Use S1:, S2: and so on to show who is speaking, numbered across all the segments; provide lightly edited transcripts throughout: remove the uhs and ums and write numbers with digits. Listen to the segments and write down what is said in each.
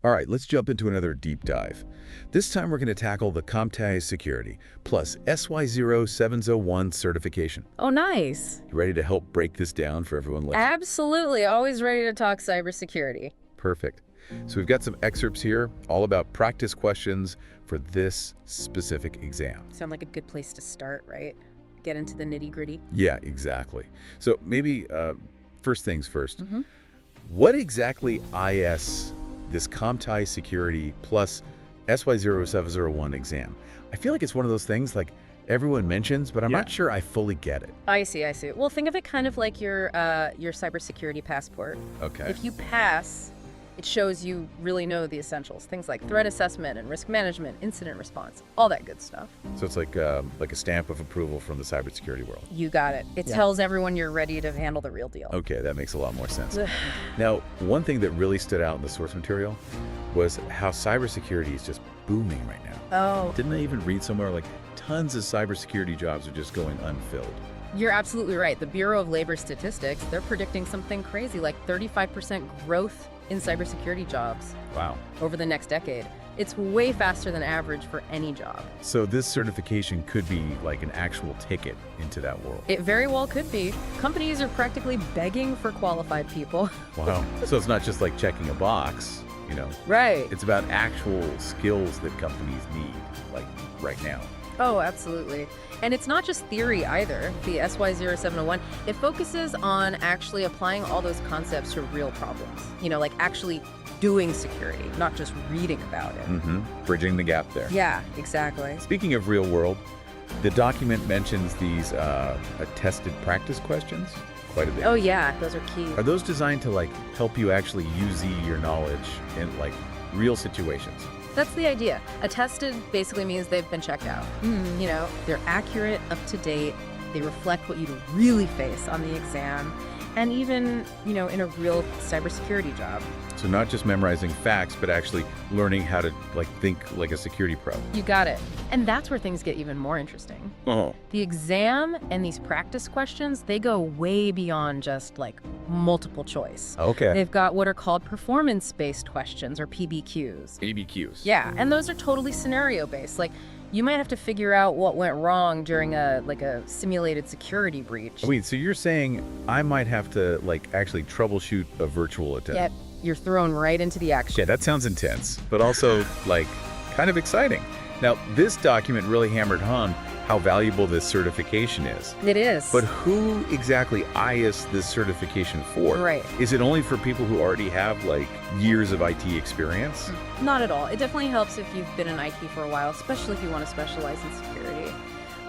S1: All right, let's jump into another deep dive. This time we're going to tackle the CompTIA Security plus SY0 701 certification.
S2: Oh, nice.
S1: You ready to help break this down for everyone listening?
S2: Absolutely. Always ready to talk cybersecurity.
S1: Perfect. So we've got some excerpts here, all about practice questions for this specific exam.
S2: Sound like a good place to start, right? Get into the nitty-gritty.
S1: Yeah, exactly. So maybe first things first. What exactly is this CompTIA Security plus SY0701 exam? I feel like it's one of those things like everyone mentions, but I'm not sure I fully get it.
S2: I see, I see. Well, think of it kind of like your cybersecurity passport.
S1: Okay.
S2: If you pass, it shows you really know the essentials. Things like threat assessment and risk management, incident response, all that good stuff.
S1: So it's like a stamp of approval from the cybersecurity world.
S2: You got it. It tells everyone you're ready to handle the real deal.
S1: Okay, that makes a lot more sense. Now, one thing that really stood out in the source material was how cybersecurity is just booming right now.
S2: Oh,
S1: Didn't I even read somewhere like tons of cybersecurity jobs are just going unfilled?
S2: you're absolutely right. The Bureau of Labor Statistics, they're predicting something crazy like 35% growth in cybersecurity jobs
S1: Wow.
S2: over the next decade. It's way faster than average for any job.
S1: So this certification could be like an actual ticket into that world.
S2: It very well could be. Companies are practically begging for qualified people.
S1: Wow. So it's not just like checking a box, you know.
S2: Right.
S1: It's about actual skills that companies need, like right now.
S2: Oh, absolutely. And it's not just theory either, the SY0701. It focuses on actually applying all those concepts to real problems. You know, like actually doing security, not just reading about it.
S1: Bridging the gap there.
S2: Yeah, exactly.
S1: Speaking of real world, the document mentions these attested practice questions quite a bit.
S2: Oh yeah, those are key.
S1: Are those designed to like help you actually use your knowledge in like real situations?
S2: That's the idea. Attested basically means they've been checked out. You know, they're accurate, up to date, they reflect what you'd really face on the exam, and even, you know, in a real cybersecurity job.
S1: So not just memorizing facts, but actually learning how to like think like a security pro.
S2: You got it. And that's where things get even more interesting.
S1: Oh.
S2: The exam and these practice questions, they go way beyond just like multiple choice.
S1: Okay.
S2: They've got what are called performance-based questions, or PBQs.
S1: ABQs.
S2: Yeah, and those are totally scenario-based. Like, you might have to figure out what went wrong during a simulated security breach.
S1: Wait, so you're saying I might have to like actually troubleshoot a virtual attempt?
S2: Yep, you're thrown right into the action.
S1: Yeah, that sounds intense, but also like kind of exciting. Now, this document really hammered home how valuable this certification is.
S2: It is.
S1: But who exactly is this certification for?
S2: Right.
S1: Is it only for people who already have like years of IT experience?
S2: Not at all. It definitely helps if you've been in IT for a while, especially if you want to specialize in security.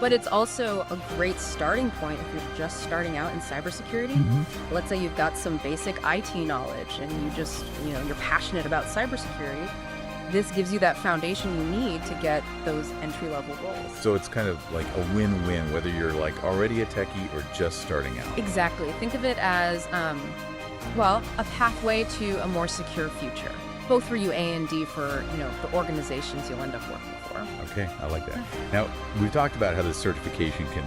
S2: But it's also a great starting point if you're just starting out in cybersecurity. Let's say you've got some basic IT knowledge and you're passionate about cybersecurity. This gives you that foundation you need to get those entry-level roles.
S1: So it's kind of like a win-win, whether you're like already a techie or just starting out.
S2: Exactly. Think of it as, a pathway to a more secure future, both for you A and D for, the organizations you'll end up working for.
S1: Okay, I like that. Now, we've talked about how this certification can,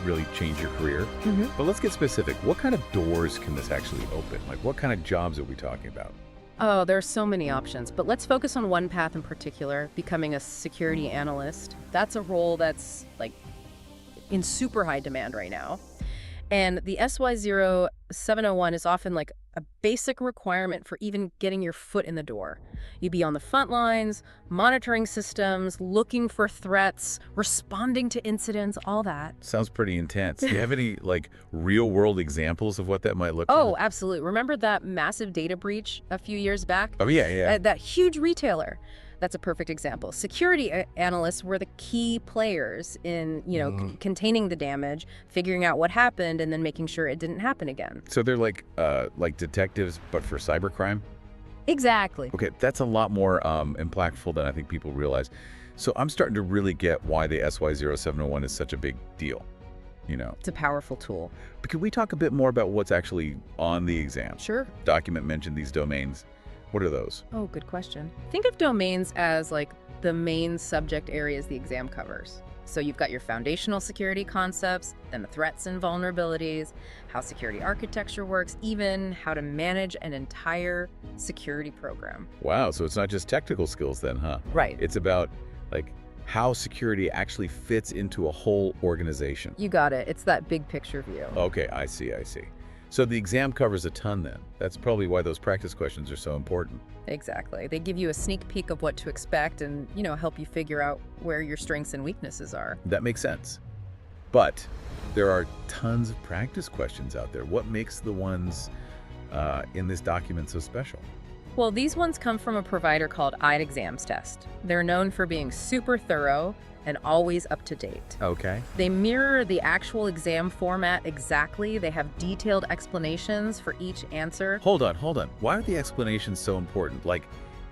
S1: really change your career. But let's get specific. What kind of doors can this actually open? Like, what kind of jobs are we talking about?
S2: Oh, there are so many options, but let's focus on one path in particular, becoming a security analyst. That's a role that's like in super high demand right now. And the SY0 701 is often like a basic requirement for even getting your foot in the door. You'd be on the front lines, monitoring systems, looking for threats, responding to incidents, all that.
S1: Sounds pretty intense. Do you have any like real world examples of what that might look
S2: Oh,
S1: like?
S2: absolutely. Remember that massive data breach a few years back?
S1: Oh, yeah.
S2: That huge retailer. That's a perfect example. Security analysts were the key players in, containing the damage, figuring out what happened, and then making sure it didn't happen again.
S1: So they're like detectives, but for cybercrime?
S2: Exactly.
S1: Okay, that's a lot more impactful than I think people realize. So I'm starting to really get why the SY0701 is such a big deal,
S2: It's a powerful tool.
S1: But could we talk a bit more about what's actually on the exam?
S2: Sure.
S1: Document mentioned these domains. What are those?
S2: Oh, good question. Think of domains as like the main subject areas the exam covers. So you've got your foundational security concepts, then the threats and vulnerabilities, how security architecture works, even how to manage an entire security program.
S1: Wow, so it's not just technical skills then, huh?
S2: Right.
S1: It's about, like, how security actually fits into a whole organization.
S2: You got it. It's that big picture view.
S1: Okay, I see. So the exam covers a ton then. That's probably why those practice questions are so important.
S2: Exactly. They give you a sneak peek of what to expect and, help you figure out where your strengths and weaknesses are.
S1: That makes sense. But there are tons of practice questions out there. What makes the ones in this document so special?
S2: Well, these ones come from a provider called ITEXAMSTEST. They're known for being super thorough and always up to date.
S1: Okay.
S2: They mirror the actual exam format exactly. They have detailed explanations for each answer.
S1: Hold on. Why are the explanations so important? Like,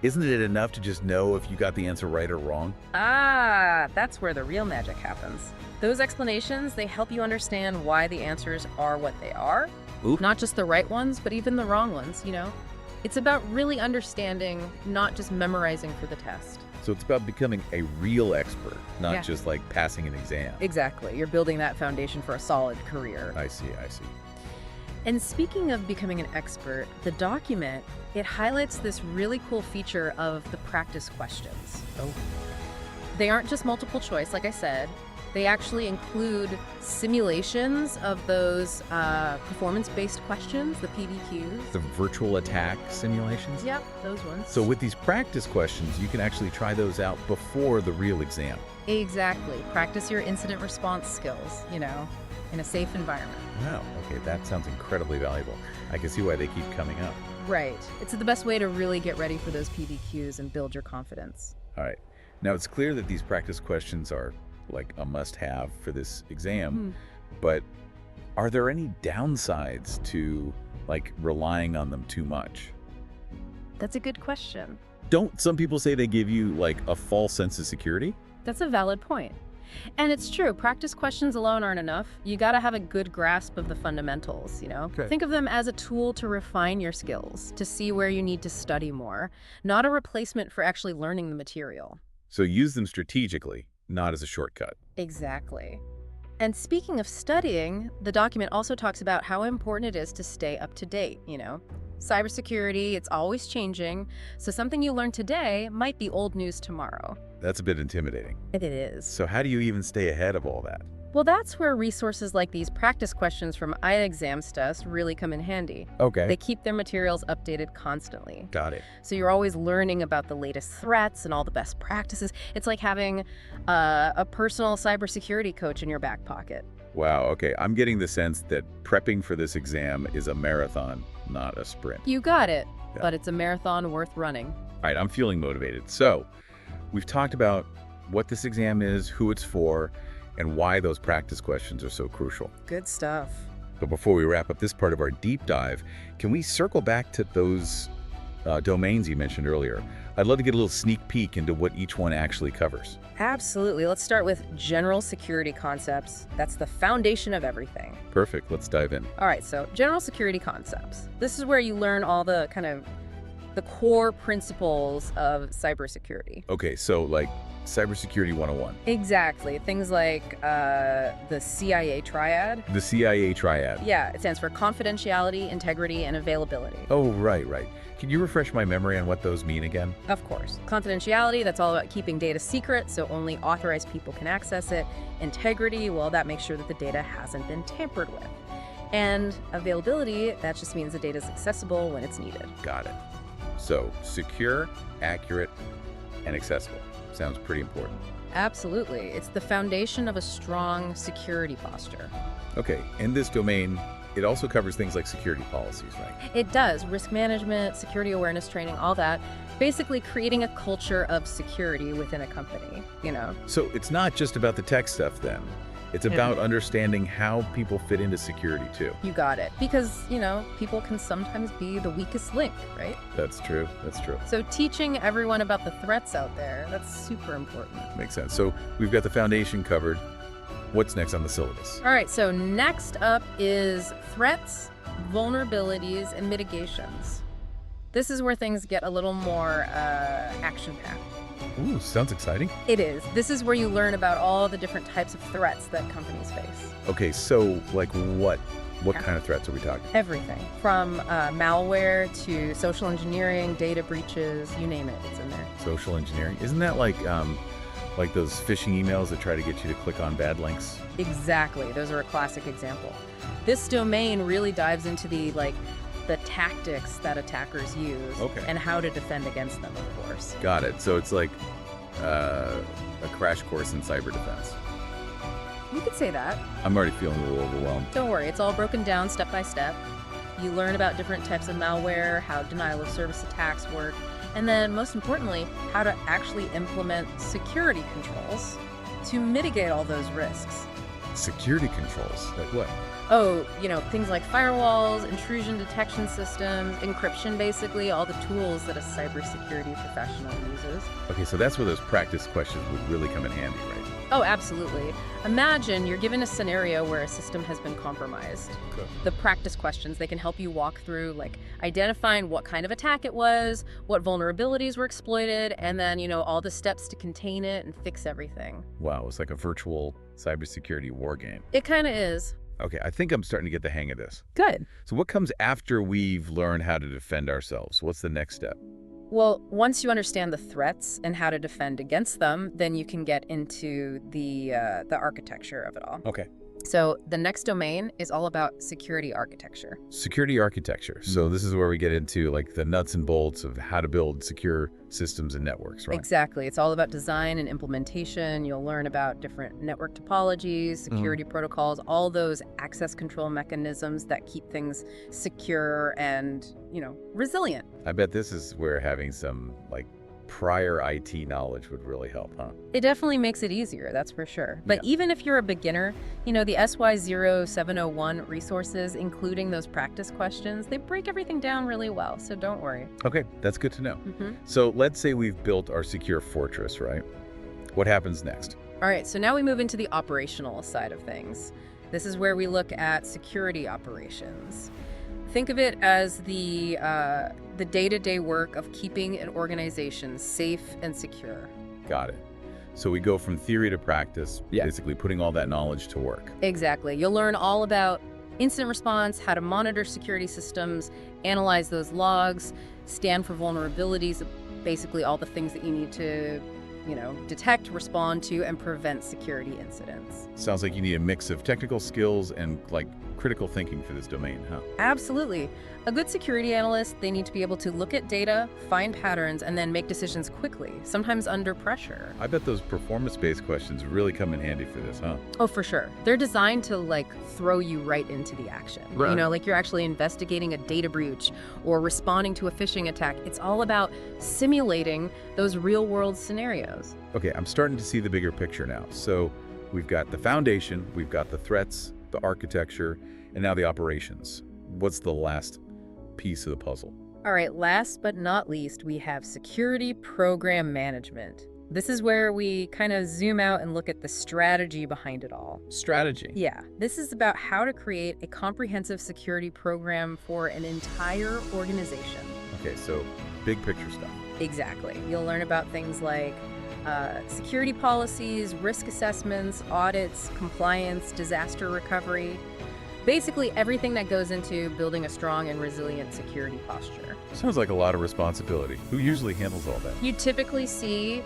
S1: isn't it enough to just know if you got the answer right or wrong?
S2: Ah, that's where the real magic happens. Those explanations, they help you understand why the answers are what they are.
S1: Ooh.
S2: Not just the right ones, but even the wrong ones, It's about really understanding, not just memorizing for the test.
S1: So it's about becoming a real expert, not
S2: Yeah.
S1: just like passing an exam.
S2: Exactly. You're building that foundation for a solid career.
S1: I see.
S2: And speaking of becoming an expert, the document, it highlights this really cool feature of the practice questions.
S1: Oh.
S2: They aren't just multiple choice, like I said. They actually include simulations of those performance-based questions, the PBQs.
S1: The virtual attack simulations?
S2: Yep, those ones.
S1: So with these practice questions, you can actually try those out before the real exam.
S2: Exactly. Practice your incident response skills, in a safe environment.
S1: Wow. Okay, that sounds incredibly valuable. I can see why they keep coming up.
S2: Right. It's the best way to really get ready for those PBQs and build your confidence.
S1: All right. Now, it's clear that these practice questions are like a must-have for this exam, but are there any downsides to like relying on them too much?
S2: That's a good question.
S1: Don't some people say they give you like a false sense of security?
S2: That's a valid point. And it's true, practice questions alone aren't enough. You gotta have a good grasp of the fundamentals,
S1: Okay.
S2: Think of them as a tool to refine your skills, to see where you need to study more, not a replacement for actually learning the material.
S1: So use them strategically, not as a shortcut.
S2: Exactly. And speaking of studying, the document also talks about how important it is to stay up to date, Cybersecurity, it's always changing, so something you learn today might be old news tomorrow.
S1: That's a bit intimidating.
S2: It is.
S1: So how do you even stay ahead of all that?
S2: Well, that's where resources like these practice questions from ITEXAMSTEST really come in handy.
S1: Okay.
S2: They keep their materials updated constantly.
S1: Got it.
S2: So you're always learning about the latest threats and all the best practices. It's like having a personal cybersecurity coach in your back pocket.
S1: Wow, okay. I'm getting the sense that prepping for this exam is a marathon, not a sprint.
S2: You got it,
S1: Yeah.
S2: but it's a marathon worth running.
S1: All right, I'm feeling motivated. So we've talked about what this exam is, who it's for, and why those practice questions are so crucial.
S2: Good stuff.
S1: But before we wrap up this part of our deep dive, can we circle back to those domains you mentioned earlier? I'd love to get a little sneak peek into what each one actually covers.
S2: Absolutely. Let's start with general security concepts. That's the foundation of everything.
S1: Perfect. Let's dive in.
S2: All right, so general security concepts. This is where you learn all the the core principles of cybersecurity.
S1: Okay, so like Cybersecurity 101.
S2: Exactly. Things like the CIA triad.
S1: The CIA triad.
S2: Yeah, it stands for confidentiality, integrity, and availability.
S1: Oh, right. Can you refresh my memory on what those mean again?
S2: Of course. Confidentiality, that's all about keeping data secret, so only authorized people can access it. Integrity, well, that makes sure that the data hasn't been tampered with. And availability, that just means the data is accessible when it's needed.
S1: Got it. So secure, accurate, and accessible. Sounds pretty important.
S2: Absolutely. It's the foundation of a strong security posture.
S1: Okay, in this domain, it also covers things like security policies, right?
S2: It does. Risk management, security awareness training, all that. Basically creating a culture of security within a company,
S1: So it's not just about the tech stuff then. It's about understanding how people fit into security too.
S2: You got it. Because, people can sometimes be the weakest link, right?
S1: That's true.
S2: So teaching everyone about the threats out there, that's super important.
S1: Makes sense. So we've got the foundation covered. What's next on the syllabus?
S2: All right, so next up is threats, vulnerabilities, and mitigations. This is where things get a little more action-packed.
S1: Ooh, sounds exciting.
S2: It is. This is where you learn about all the different types of threats that companies face.
S1: Okay, so like what? What kind of threats are we talking?
S2: Everything from malware to social engineering, data breaches, you name it, it's in there.
S1: Social engineering? Isn't that like those phishing emails that try to get you to click on bad links?
S2: Exactly. Those are a classic example. This domain really dives into the tactics that attackers use and how to defend against them, of course.
S1: Got it. So it's like a crash course in cyber defense.
S2: You could say that.
S1: I'm already feeling a little overwhelmed.
S2: Don't worry, it's all broken down step by step. You learn about different types of malware, how denial of service attacks work, and then most importantly, how to actually implement security controls to mitigate all those risks.
S1: Security controls? Like what?
S2: Oh, things like firewalls, intrusion detection systems, encryption, basically, all the tools that a cybersecurity professional uses.
S1: Okay, so that's where those practice questions would really come in handy, right?
S2: Oh, absolutely. Imagine you're given a scenario where a system has been compromised.
S1: Okay.
S2: The practice questions, they can help you walk through, identifying what kind of attack it was, what vulnerabilities were exploited, and then, all the steps to contain it and fix everything.
S1: Wow, it's like a virtual cybersecurity war game.
S2: It kind of is.
S1: Okay, I think I'm starting to get the hang of this.
S2: Good.
S1: So what comes after we've learned how to defend ourselves? What's the next step?
S2: Well, once you understand the threats and how to defend against them, then you can get into the architecture of it all.
S1: Okay.
S2: So the next domain is all about security architecture.
S1: Security architecture. So this is where we get into the nuts and bolts of how to build secure systems and networks, right?
S2: Exactly. It's all about design and implementation. You'll learn about different network topologies, security protocols, all those access control mechanisms that keep things secure and, resilient.
S1: I bet this is where having some prior IT knowledge would really help, huh?
S2: It definitely makes it easier, that's for sure. But even if you're a beginner, the SY0 701 resources, including those practice questions, they break everything down really well, so don't worry.
S1: Okay, that's good to know. So let's say we've built our secure fortress, right? What happens next?
S2: All right, so now we move into the operational side of things. This is where we look at security operations. Think of it as the day-to-day work of keeping an organization safe and secure.
S1: Got it. So we go from theory to practice, basically putting all that knowledge to work.
S2: Exactly. You'll learn all about incident response, how to monitor security systems, analyze those logs, scan for vulnerabilities, basically all the things that you need to, detect, respond to, and prevent security incidents.
S1: Sounds like you need a mix of technical skills and critical thinking for this domain, huh?
S2: Absolutely. A good security analyst, they need to be able to look at data, find patterns, and then make decisions quickly, sometimes under pressure.
S1: I bet those performance-based questions really come in handy for this, huh?
S2: Oh, for sure. They're designed to throw you right into the action.
S1: Right.
S2: Like you're actually investigating a data breach or responding to a phishing attack. It's all about simulating those real-world scenarios.
S1: Okay, I'm starting to see the bigger picture now. So we've got the foundation, we've got the threats, the architecture, and now the operations. What's the last piece of the puzzle?
S2: All right, last but not least, we have security program management. This is where we kind of zoom out and look at the strategy behind it all.
S1: Strategy?
S2: Yeah, this is about how to create a comprehensive security program for an entire organization.
S1: Okay, so big picture stuff.
S2: Exactly. You'll learn about things like security policies, risk assessments, audits, compliance, disaster recovery. Basically everything that goes into building a strong and resilient security posture.
S1: Sounds like a lot of responsibility. Who usually handles all that?
S2: You typically see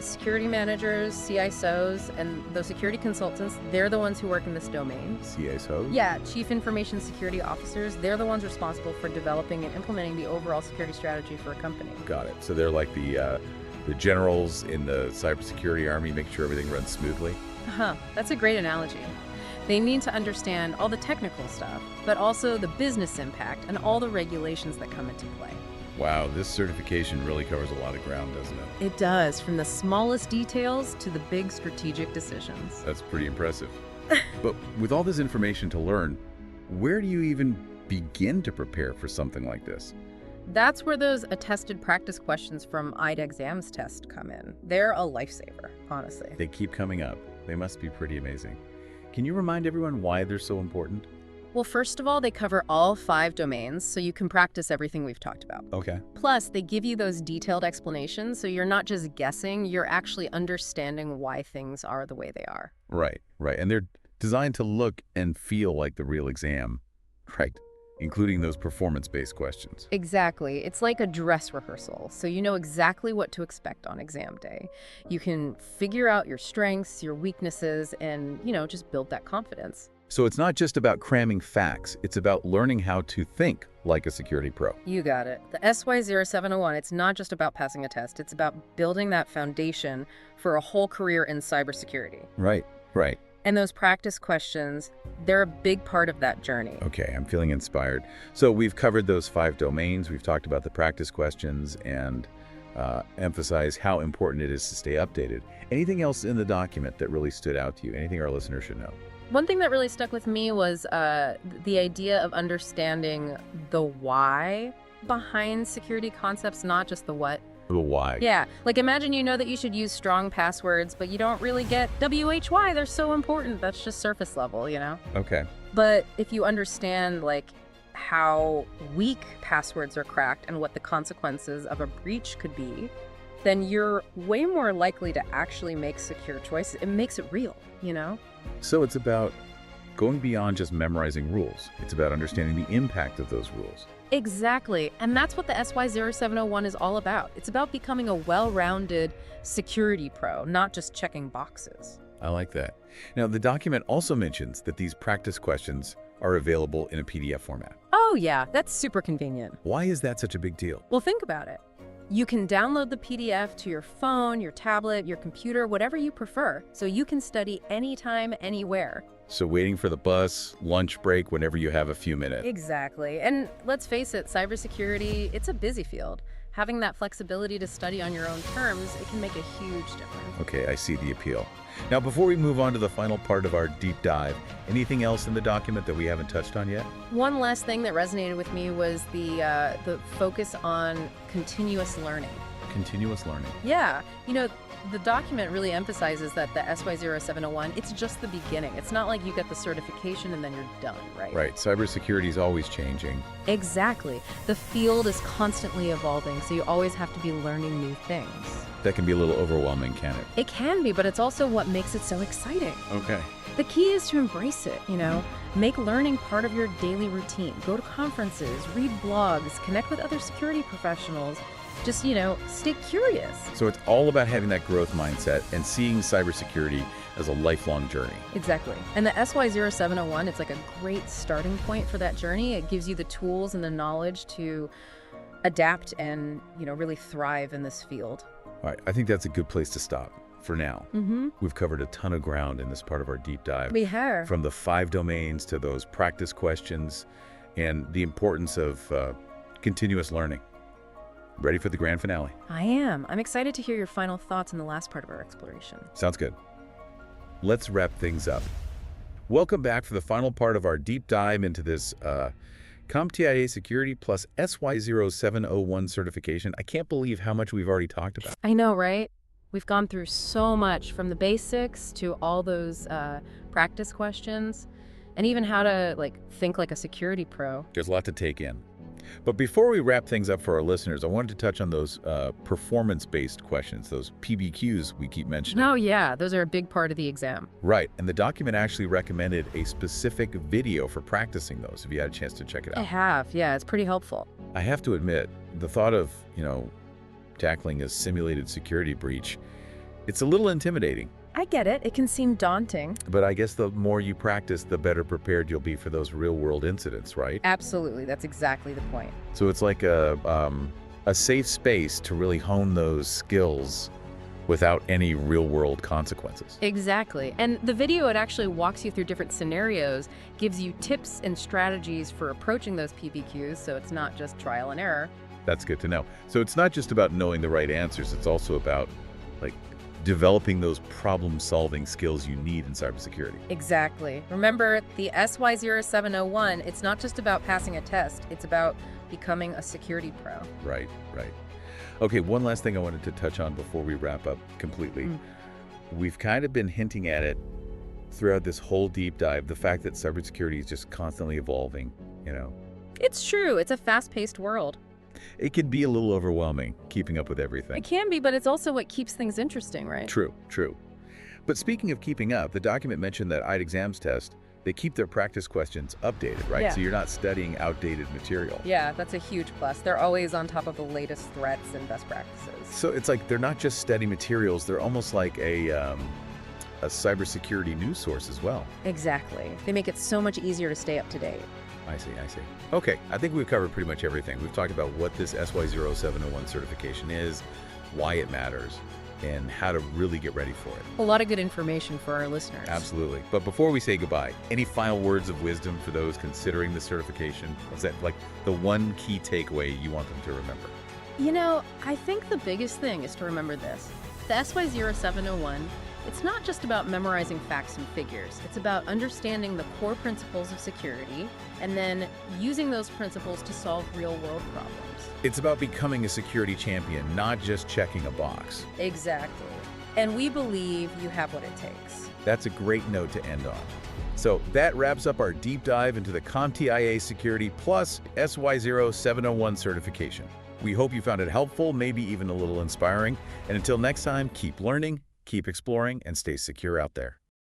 S2: security managers, CISOs, and those security consultants. They're the ones who work in this domain.
S1: CISO?
S2: Yeah, Chief Information Security Officers. They're the ones responsible for developing and implementing the overall security strategy for a company.
S1: Got it. So they're like the generals in the cybersecurity army, make sure everything runs smoothly?
S2: That's a great analogy. They need to understand all the technical stuff, but also the business impact and all the regulations that come into play.
S1: Wow, this certification really covers a lot of ground, doesn't it?
S2: It does, from the smallest details to the big strategic decisions.
S1: That's pretty impressive. But with all this information to learn, where do you even begin to prepare for something like this?
S2: That's where those attested practice questions from ITEXAMSTEST come in. They're a lifesaver, honestly.
S1: They keep coming up. They must be pretty amazing. Can you remind everyone why they're so important?
S2: Well, first of all, they cover all 5 domains, so you can practice everything we've talked about.
S1: Okay.
S2: Plus, they give you those detailed explanations, so you're not just guessing, you're actually understanding why things are the way they are.
S1: Right, right. And they're designed to look and feel like the real exam, right? Including those performance-based questions.
S2: Exactly. It's like a dress rehearsal, so you know exactly what to expect on exam day. You can figure out your strengths, your weaknesses, and, just build that confidence.
S1: So it's not just about cramming facts, it's about learning how to think like a security pro.
S2: You got it. The SY0 it's not just about passing a test, it's about building that foundation for a whole career in cybersecurity.
S1: Right, right.
S2: And those practice questions, they're a big part of that journey.
S1: Okay, I'm feeling inspired. So we've covered those 5 domains, we've talked about the practice questions, and emphasized how important it is to stay updated. Anything else in the document that really stood out to you? Anything our listeners should know?
S2: One thing that really stuck with me was the idea of understanding the why behind security concepts, not just the what.
S1: The why.
S2: Yeah, like imagine you know that you should use strong passwords, but you don't really get WHY. They're so important. That's just surface level,
S1: Okay.
S2: But if you understand how weak passwords are cracked and what the consequences of a breach could be, then you're way more likely to actually make secure choices. It makes it real,
S1: So it's about going beyond just memorizing rules. It's about understanding the impact of those rules.
S2: Exactly. And that's what the SY0 is all about. It's about becoming a well-rounded security pro, not just checking boxes.
S1: I like that. Now, the document also mentions that these practice questions are available in a PDF format.
S2: Oh yeah, that's super convenient.
S1: Why is that such a big deal?
S2: Well, think about it. You can download the PDF to your phone, your tablet, your computer, whatever you prefer, so you can study anytime, anywhere.
S1: So waiting for the bus, lunch break, whenever you have a few minutes.
S2: Exactly. And let's face it, cybersecurity, it's a busy field. Having that flexibility to study on your own terms, it can make a huge difference.
S1: Okay, I see the appeal. Now, before we move on to the final part of our deep dive, anything else in the document that we haven't touched on yet?
S2: One last thing that resonated with me was the focus on continuous learning.
S1: Continuous learning.
S2: Yeah, the document really emphasizes that the SY0 it's just the beginning. It's not like you get the certification and then you're done, right?
S1: Right. Cybersecurity is always changing.
S2: Exactly. The field is constantly evolving, so you always have to be learning new things.
S1: That can be a little overwhelming, can it?
S2: It can be, but it's also what makes it so exciting.
S1: Okay.
S2: The key is to embrace it, Make learning part of your daily routine. Go to conferences, read blogs, connect with other security professionals. Just, stay curious.
S1: So it's all about having that growth mindset and seeing cybersecurity as a lifelong journey.
S2: Exactly. And the SY0 it's like a great starting point for that journey. It gives you the tools and the knowledge to adapt and, really thrive in this field.
S1: All right, I think that's a good place to stop for now. We've covered a ton of ground in this part of our deep dive.
S2: We have.
S1: From the 5 domains to those practice questions and the importance of continuous learning. Ready for the grand finale?
S2: I am. I'm excited to hear your final thoughts in the last part of our exploration.
S1: Sounds good. Let's wrap things up. Welcome back for the final part of our deep dive into this CompTIA Security plus SY0 certification. I can't believe how much we've already talked about.
S2: I know, right? We've gone through so much, from the basics to all those practice questions, and even how to think like a security pro.
S1: There's a lot to take in. But before we wrap things up for our listeners, I wanted to touch on those performance-based questions, those PBQs we keep mentioning.
S2: Oh yeah, those are a big part of the exam.
S1: Right, and the document actually recommended a specific video for practicing those, if you had a chance to check it
S2: I
S1: out.
S2: have, yeah, it's pretty helpful.
S1: I have to admit, the thought of, tackling a simulated security breach, it's a little intimidating.
S2: I get it. It can seem daunting.
S1: But I guess the more you practice, the better prepared you'll be for those real-world incidents, right?
S2: Absolutely. That's exactly the point.
S1: So it's like a safe space to really hone those skills without any real-world consequences.
S2: Exactly. And the video, it actually walks you through different scenarios, gives you tips and strategies for approaching those PBQs, so it's not just trial and error.
S1: That's good to know. So it's not just about knowing the right answers, it's also about developing those problem-solving skills you need in cybersecurity.
S2: Exactly. Remember, the SY0 it's not just about passing a test, it's about becoming a security pro.
S1: Right, right. Okay, one last thing I wanted to touch on before we wrap up completely. We've kind of been hinting at it throughout this whole deep dive, the fact that cybersecurity is just constantly evolving, you know.
S2: It's true. It's a fast-paced world.
S1: It can be a little overwhelming keeping up with
S2: It
S1: everything.
S2: can be, but it's also what keeps things interesting, right?
S1: True, true. But speaking of keeping up, the document mentioned that ITEXAMSTEST, they keep their practice questions updated, right?
S2: Yeah.
S1: So you're not studying outdated material.
S2: Yeah, that's a huge plus. They're always on top of the latest threats and best practices.
S1: So it's like they're not just study materials, they're almost like a cybersecurity news source as well.
S2: Exactly. They make it so much easier to stay up to date.
S1: I see, I see. Okay, I think we've covered pretty much everything. We've talked about what this SY0 certification is, why it matters, and how to really get ready for it.
S2: A lot of good information for our listeners.
S1: Absolutely. But before we say goodbye, any final words of wisdom for those considering the certification? Is that like the one key takeaway you want them to remember?
S2: You know, I think the biggest thing is to remember this. The SY0 it's not just about memorizing facts and figures. It's about understanding the core principles of security and then using those principles to solve real-world problems.
S1: It's about becoming a security champion, not just checking a box.
S2: Exactly. And we believe you have what it takes.
S1: That's a great note to end on. So that wraps up our deep dive into the CompTIA Security plus SY0 certification. We hope you found it helpful, maybe even a little inspiring. And until next time, keep learning, keep exploring, and stay secure out there.